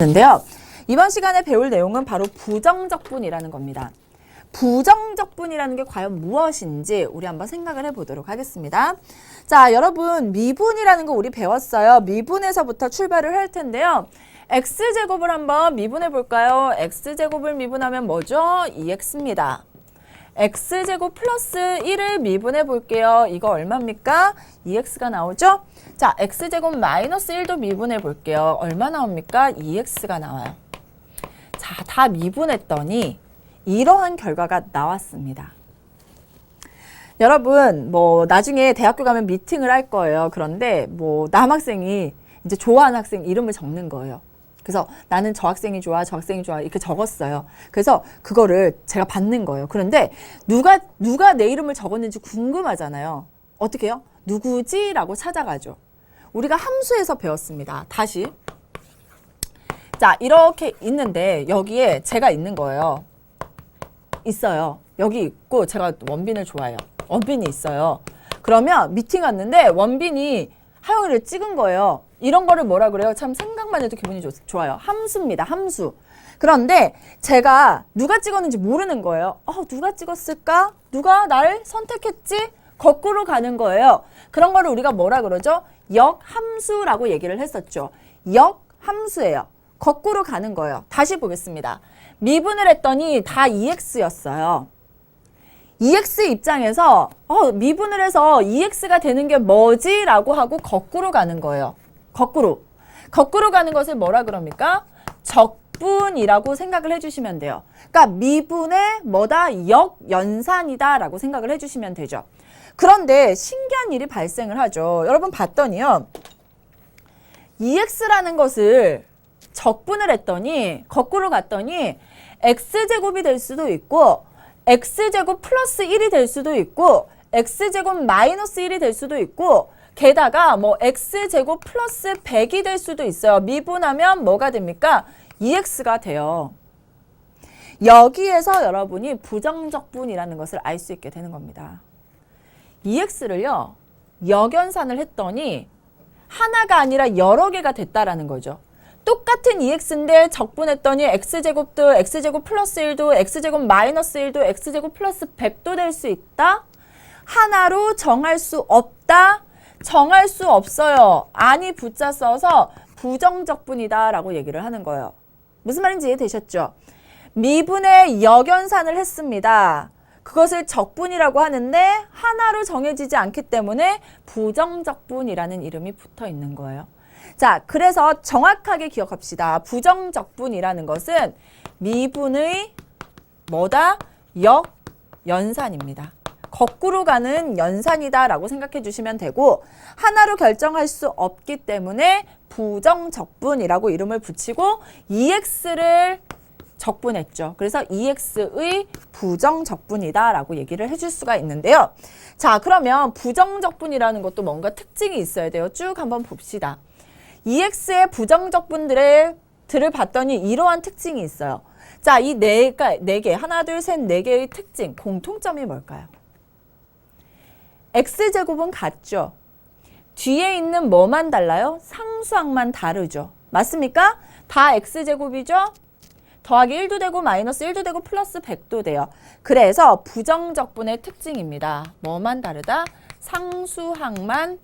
인데요. 이번 시간에 배울 내용은 바로 부정적분이라는 겁니다. 부정적분이라는 게 과연 무엇인지 우리 한번 생각을 해보도록 하겠습니다. 자, 여러분 미분이라는 거 우리 배웠어요. 미분에서부터 출발을 할 텐데요. x제곱을 한번 미분해 볼까요? x제곱을 미분하면 뭐죠? 2x입니다. x제곱 플러스 1을 미분해 볼게요. 이거 얼마입니까? 2x가 나오죠? 자, x제곱 마이너스 1도 미분해 볼게요. 얼마 나옵니까? 2x가 나와요. 자, 다 미분했더니 이러한 결과가 나왔습니다. 여러분, 나중에 대학교 가면 미팅을 할 거예요. 그런데 남학생이 이제 좋아하는 학생 이름을 적는 거예요. 그래서 나는 저 학생이 좋아, 저 학생이 좋아 이렇게 적었어요. 그래서 그거를 제가 받는 거예요. 그런데 누가 내 이름을 적었는지 궁금하잖아요. 어떻게 해요? 누구지? 라고 찾아가죠. 우리가 함수에서 배웠습니다. 다시. 자, 이렇게 있는데 여기에 제가 있는 거예요. 있어요. 여기 있고 제가 원빈을 좋아해요. 원빈이 있어요. 그러면 미팅 갔는데 원빈이 하영이를 찍은 거예요. 이런 거를 뭐라 그래요? 참 생각만 해도 기분이 좋아요. 함수입니다. 함수. 그런데 제가 누가 찍었는지 모르는 거예요. 누가 찍었을까? 누가 나를 선택했지? 거꾸로 가는 거예요. 그런 거를 우리가 뭐라 그러죠? 역함수라고 얘기를 했었죠. 역함수예요. 거꾸로 가는 거예요. 다시 보겠습니다. 미분을 했더니 다 2x였어요. 2x 입장에서 미분을 해서 2x가 되는 게 뭐지? 라고 하고 거꾸로 가는 거예요. 거꾸로 가는 것을 뭐라 그럽니까? 적분이라고 생각을 해주시면 돼요. 그러니까 미분의 역연산이다 라고 생각을 해주시면 되죠. 그런데 신기한 일이 발생을 하죠. 여러분 봤더니요. 2x라는 것을 적분을 했더니 거꾸로 갔더니 x제곱이 될 수도 있고 x제곱 플러스 1이 될 수도 있고 x제곱 마이너스 1이 될 수도 있고 게다가 x제곱 플러스 100이 될 수도 있어요. 미분하면 뭐가 됩니까? 2x가 돼요. 여기에서 여러분이 부정적분이라는 것을 알 수 있게 되는 겁니다. 2x를요. 역연산을 했더니 하나가 아니라 여러 개가 됐다라는 거죠. 똑같은 2x인데 적분했더니 x제곱도 x제곱 플러스 1도 x제곱 마이너스 1도 x제곱 플러스 100도 될 수 있다? 하나로 정할 수 없다? 정할 수 없어요. 아니 붙자 써서 부정적분이다 라고 얘기를 하는 거예요. 무슨 말인지 이해되셨죠? 미분의 역연산을 했습니다. 그것을 적분이라고 하는데 하나로 정해지지 않기 때문에 부정적분이라는 이름이 붙어 있는 거예요. 자, 그래서 정확하게 기억합시다. 부정적분이라는 것은 미분의 역연산입니다. 거꾸로 가는 연산이다 라고 생각해 주시면 되고 하나로 결정할 수 없기 때문에 부정적분이라고 이름을 붙이고 2x를 적분했죠. 그래서 2x의 부정적분이다 라고 얘기를 해줄 수가 있는데요. 자, 그러면 부정적분이라는 것도 뭔가 특징이 있어야 돼요. 쭉 한번 봅시다. 2x의 부정적분들을 봤더니 이러한 특징이 있어요. 자, 이 네 개, 하나, 둘, 셋, 네 개의 특징, 공통점이 뭘까요? x제곱은 같죠. 뒤에 있는 뭐만 달라요? 상수항만 다르죠. 맞습니까? 다 x제곱이죠? 더하기 1도 되고 마이너스 1도 되고 플러스 100도 돼요. 그래서 부정적분의 특징입니다. 뭐만 다르다? 상수항만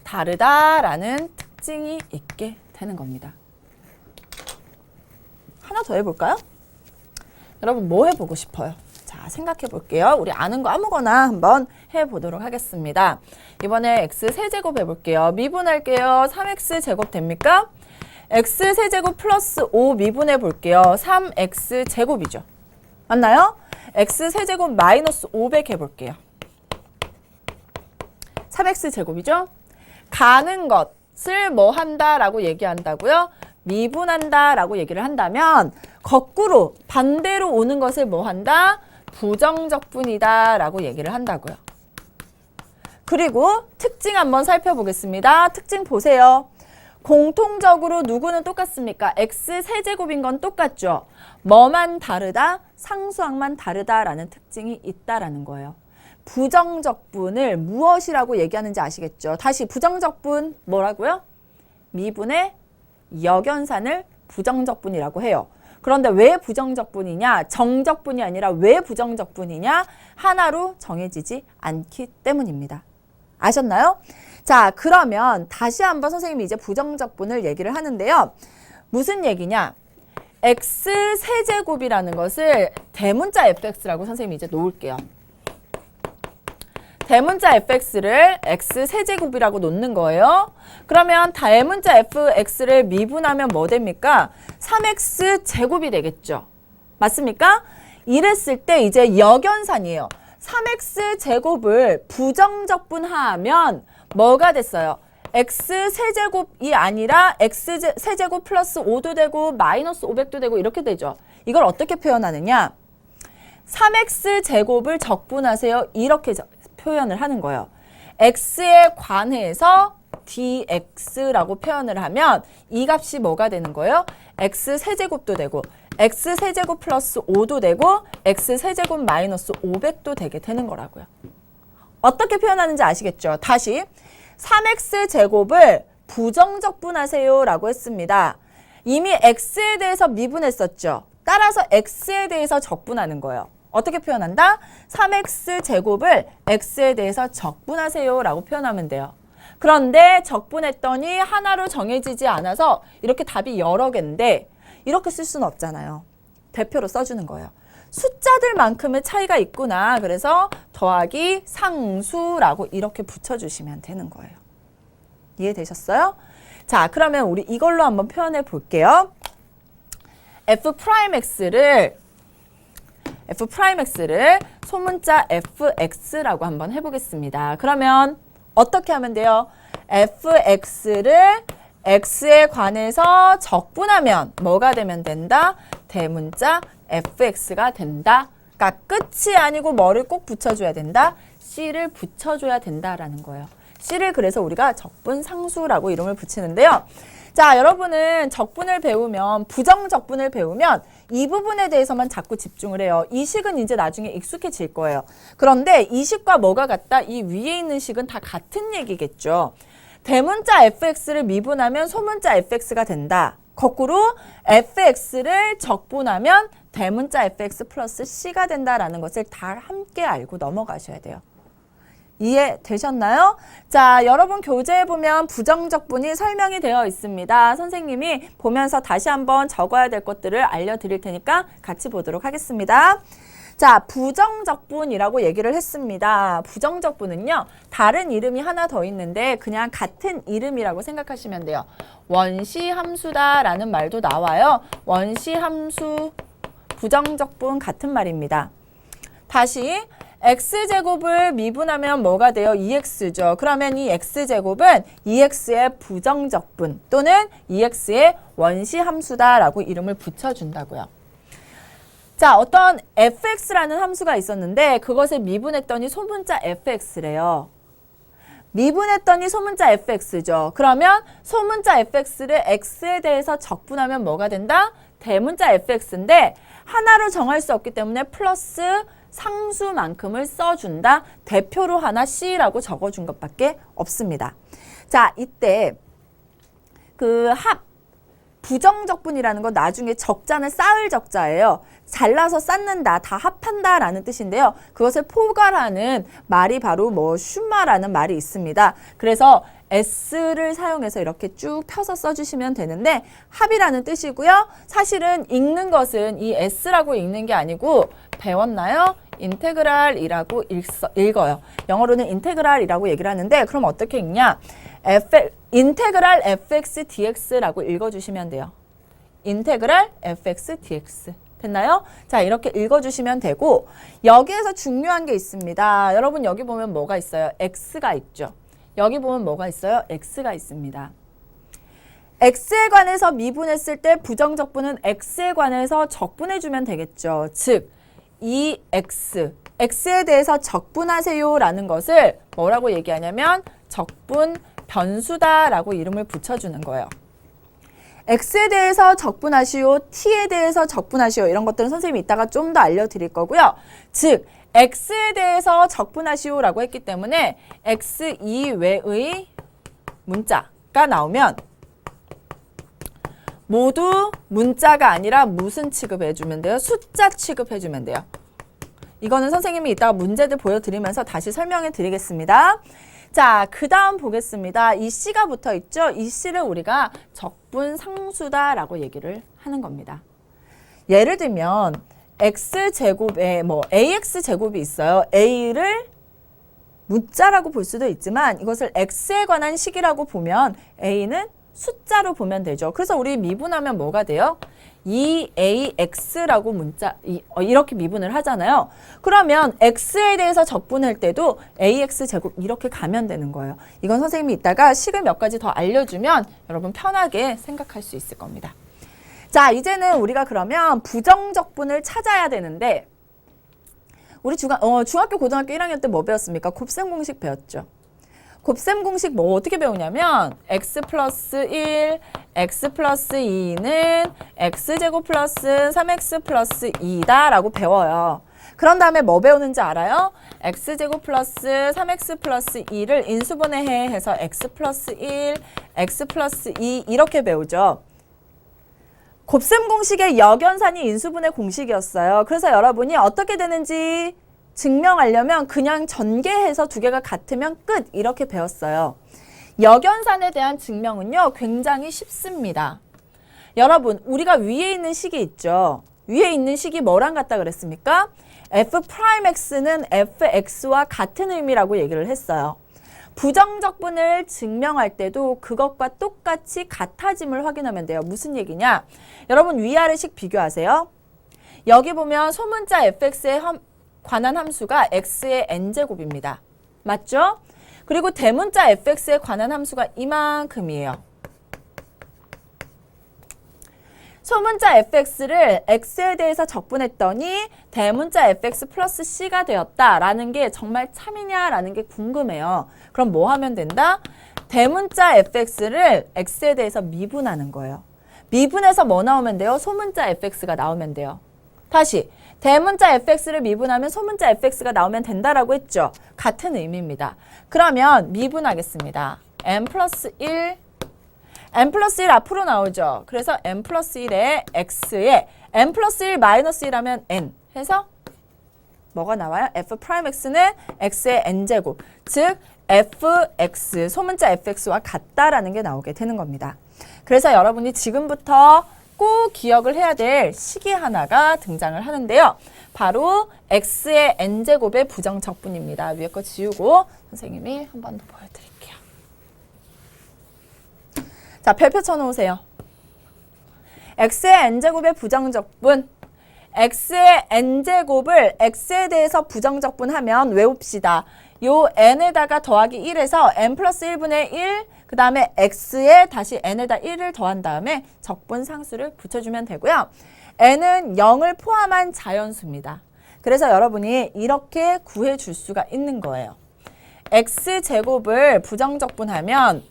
다르다라는 특징이 있게 되는 겁니다. 하나 더 해볼까요? 여러분 뭐 해보고 싶어요? 자, 생각해 볼게요. 우리 아는 거 아무거나 한번 해보도록 하겠습니다. 이번에 x 세제곱 해볼게요. 미분할게요. 3x 제곱 됩니까? x 세제곱 플러스 5 미분해 볼게요. 3x 제곱이죠. 맞나요? x 세제곱 마이너스 500 해볼게요. 3x 제곱이죠? 가는 것을 뭐 한다라고 얘기한다고요? 미분한다라고 얘기를 한다면 거꾸로 반대로 오는 것을 뭐 한다? 부정적분이다라고 얘기를 한다고요. 그리고 특징 한번 살펴보겠습니다. 특징 보세요. 공통적으로 누구는 똑같습니까? x 세제곱인 건 똑같죠. 뭐만 다르다? 상수항만 다르다라는 특징이 있다라는 거예요. 부정적분을 무엇이라고 얘기하는지 아시겠죠? 다시 부정적분 뭐라고요? 미분의 역연산을 부정적분이라고 해요. 그런데 왜 부정적분이냐? 정적분이 아니라 왜 부정적분이냐? 하나로 정해지지 않기 때문입니다. 아셨나요? 자, 그러면 다시 한번 선생님이 이제 부정적분을 얘기를 하는데요. 무슨 얘기냐? x 세제곱이라는 것을 대문자 fx라고 선생님이 이제 놓을게요. 대문자 fx를 x 세제곱이라고 놓는 거예요. 그러면 대문자 fx를 미분하면 뭐 됩니까? 3x 제곱이 되겠죠. 맞습니까? 이랬을 때 이제 역연산이에요. 3x 제곱을 부정적분하면 뭐가 됐어요? x 세제곱이 아니라 x 세제곱 플러스 5도 되고 마이너스 500도 되고 이렇게 되죠. 이걸 어떻게 표현하느냐? 3x 제곱을 적분하세요. 이렇게 표현을 하는 거예요. x에 관해서 dx라고 표현을 하면 이 값이 뭐가 되는 거예요? x 세제곱도 되고 x 세제곱 플러스 5도 되고 x 세제곱 마이너스 500도 되게 되는 거라고요. 어떻게 표현하는지 아시겠죠? 다시 3x 제곱을 부정적분하세요 라고 했습니다. 이미 x에 대해서 미분했었죠. 따라서 x에 대해서 적분하는 거예요. 어떻게 표현한다? 3x 제곱을 x에 대해서 적분하세요 라고 표현하면 돼요. 그런데 적분했더니 하나로 정해지지 않아서 이렇게 답이 여러 개인데 이렇게 쓸 수는 없잖아요. 대표로 써주는 거예요. 숫자들만큼의 차이가 있구나. 그래서 더하기 상수라고 이렇게 붙여주시면 되는 거예요. 이해되셨어요? 자, 그러면 우리 이걸로 한번 표현해 볼게요. f'x를 소문자 fx라고 한번 해보겠습니다. 그러면 어떻게 하면 돼요? fx를 x에 관해서 적분하면 뭐가 되면 된다? 대문자 fx가 된다. 그러니까 끝이 아니고 뭐를 꼭 붙여줘야 된다? c를 붙여줘야 된다라는 거예요. c를 그래서 우리가 적분상수라고 이름을 붙이는데요. 자, 여러분은 적분을 배우면, 부정적분을 배우면 이 부분에 대해서만 자꾸 집중을 해요. 이 식은 이제 나중에 익숙해질 거예요. 그런데 이 식과 뭐가 같다? 이 위에 있는 식은 다 같은 얘기겠죠. 대문자 fx를 미분하면 소문자 fx가 된다. 거꾸로 fx를 적분하면 대문자 fx 플러스 c가 된다라는 것을 다 함께 알고 넘어가셔야 돼요. 이해되셨나요? 자, 여러분 교재에 보면 부정적분이 설명이 되어 있습니다. 선생님이 보면서 다시 한번 적어야 될 것들을 알려드릴 테니까 같이 보도록 하겠습니다. 자, 부정적분이라고 얘기를 했습니다. 부정적분은요, 다른 이름이 하나 더 있는데 그냥 같은 이름이라고 생각하시면 돼요. 원시함수다라는 말도 나와요. 원시함수, 부정적분 같은 말입니다. 다시 x제곱을 미분하면 뭐가 돼요? 2x죠. 그러면 이 x제곱은 2x의 부정적분 또는 2x의 원시함수다라고 이름을 붙여준다고요. 자, 어떤 fx라는 함수가 있었는데 그것을 미분했더니 소문자 fx래요. 미분했더니 소문자 fx죠. 그러면 소문자 fx를 x에 대해서 적분하면 뭐가 된다? 대문자 fx인데 하나로 정할 수 없기 때문에 플러스 상수만큼을 써준다. 대표로 하나 c라고 적어준 것밖에 없습니다. 자, 이때 그 부정적분이라는 건 나중에 적자는 쌓을 적자예요. 잘라서 쌓는다, 다 합한다 라는 뜻인데요. 그것을 포괄하는 말이 바로 슈마라는 말이 있습니다. 그래서 S를 사용해서 이렇게 쭉 펴서 써주시면 되는데 합이라는 뜻이고요. 사실은 읽는 것은 이 S라고 읽는 게 아니고 배웠나요? 인테그랄이라고 읽어요. 영어로는 인테그랄이라고 얘기를 하는데 그럼 어떻게 읽냐? 인테그랄 fx dx라고 읽어주시면 돼요. 인테그랄 fx dx. 됐나요? 자, 이렇게 읽어주시면 되고 여기에서 중요한 게 있습니다. 여러분 여기 보면 뭐가 있어요? x가 있죠. 여기 보면 뭐가 있어요? x가 있습니다. x에 관해서 미분했을 때 부정적분은 x에 관해서 적분해주면 되겠죠. 즉, 이 x에 대해서 적분하세요 라는 것을 뭐라고 얘기하냐면 적분 변수다라고 이름을 붙여주는 거예요. x에 대해서 적분하시오, t에 대해서 적분하시오 이런 것들은 선생님이 이따가 좀 더 알려드릴 거고요. 즉, x에 대해서 적분하시오라고 했기 때문에 x 이외의 문자가 나오면 모두 문자가 아니라 무슨 취급해주면 돼요? 숫자 취급해주면 돼요. 이거는 선생님이 이따가 문제들 보여드리면서 다시 설명해 드리겠습니다. 자, 그 다음 보겠습니다. 이 C가 붙어 있죠? 이 C를 우리가 적분상수다라고 얘기를 하는 겁니다. 예를 들면 X제곱에 AX제곱이 있어요. A를 문자라고 볼 수도 있지만 이것을 X에 관한 식이라고 보면 A는 숫자로 보면 되죠. 그래서 우리 미분하면 뭐가 돼요? 2AX라고 이렇게 미분을 하잖아요. 그러면 X에 대해서 적분할 때도 AX제곱 이렇게 가면 되는 거예요. 이건 선생님이 이따가 식을 몇 가지 더 알려주면 여러분 편하게 생각할 수 있을 겁니다. 자, 이제는 우리가 그러면 부정적분을 찾아야 되는데 우리 중학교, 고등학교 1학년 때 뭐 배웠습니까? 곱셈 공식 배웠죠. 곱셈 공식 뭐 어떻게 배우냐면 x 플러스 1, x 플러스 2는 x제곱 플러스 3x 플러스 2다 라고 배워요. 그런 다음에 뭐 배우는지 알아요? x제곱 플러스 3x 플러스 2를 인수분해 해서 x 플러스 1, x 플러스 2 이렇게 배우죠. 곱셈 공식의 역연산이 인수분해 공식이었어요. 그래서 여러분이 어떻게 되는지 증명하려면 그냥 전개해서 두 개가 같으면 끝 이렇게 배웠어요. 역연산에 대한 증명은요 굉장히 쉽습니다. 여러분 우리가 위에 있는 식이 있죠. 위에 있는 식이 뭐랑 같다 그랬습니까? f'x는 fx와 같은 의미라고 얘기를 했어요. 부정적분을 증명할 때도 그것과 똑같이 같아짐을 확인하면 돼요. 무슨 얘기냐? 여러분 위아래식 비교하세요. 여기 보면 소문자 fx에 관한 함수가 x의 n제곱입니다. 맞죠? 그리고 대문자 fx에 관한 함수가 이만큼이에요. 소문자 fx를 x에 대해서 적분했더니 대문자 fx 플러스 c가 되었다라는 게 정말 참이냐라는 게 궁금해요. 그럼 뭐 하면 된다? 대문자 fx를 x에 대해서 미분하는 거예요. 미분해서 뭐 나오면 돼요? 소문자 fx가 나오면 돼요. 다시 대문자 fx를 미분하면 소문자 fx가 나오면 된다라고 했죠. 같은 의미입니다. 그러면 미분하겠습니다. n 플러스 1 n 플러스 1 앞으로 나오죠. 그래서 n 플러스 1에 x에 n 플러스 1 마이너스 1하면 n 해서 뭐가 나와요? f 프라임 x는 x의 n제곱 즉 fx 소문자 fx와 같다라는 게 나오게 되는 겁니다. 그래서 여러분이 지금부터 꼭 기억을 해야 될 식이 하나가 등장을 하는데요. 바로 x의 n제곱의 부정적분입니다. 위에 거 지우고 선생님이 한 번 더 보여드릴게요. 자, 별표 쳐놓으세요. x의 n제곱의 부정적분. x의 n제곱을 x에 대해서 부정적분하면 외웁시다. 요 n에다가 더하기 1에서 n 플러스 1분의 1, 그 다음에 x에 다시 n에다 1을 더한 다음에 적분상수를 붙여주면 되고요. n은 0을 포함한 자연수입니다. 그래서 여러분이 이렇게 구해줄 수가 있는 거예요. x제곱을 부정적분하면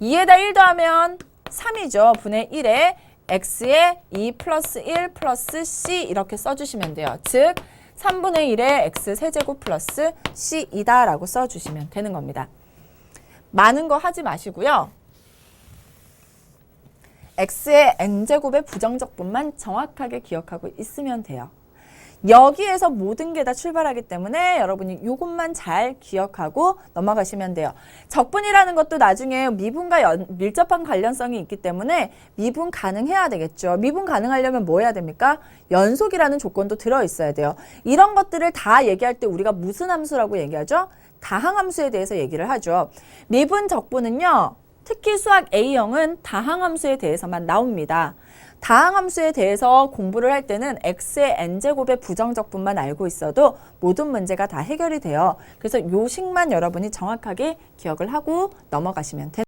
2에다 1 더하면 3이죠. 분의 1에 x에 2 플러스 1 플러스 c 이렇게 써주시면 돼요. 즉 3분의 1에 x 세제곱 플러스 c이다 라고 써주시면 되는 겁니다. 많은 거 하지 마시고요. x의 n제곱의 부정적분만 정확하게 기억하고 있으면 돼요. 여기에서 모든 게 다 출발하기 때문에 여러분이 이것만 잘 기억하고 넘어가시면 돼요. 적분이라는 것도 나중에 미분과 밀접한 관련성이 있기 때문에 미분 가능해야 되겠죠. 미분 가능하려면 뭐 해야 됩니까? 연속이라는 조건도 들어있어야 돼요. 이런 것들을 다 얘기할 때 우리가 무슨 함수라고 얘기하죠? 다항함수에 대해서 얘기를 하죠. 미분 적분은요. 특히 수학 A형은 다항함수에 대해서만 나옵니다. 다항함수에 대해서 공부를 할 때는 x의 n제곱의 부정적분만 알고 있어도 모든 문제가 다 해결이 돼요. 그래서 요 식만 여러분이 정확하게 기억을 하고 넘어가시면 됩니다.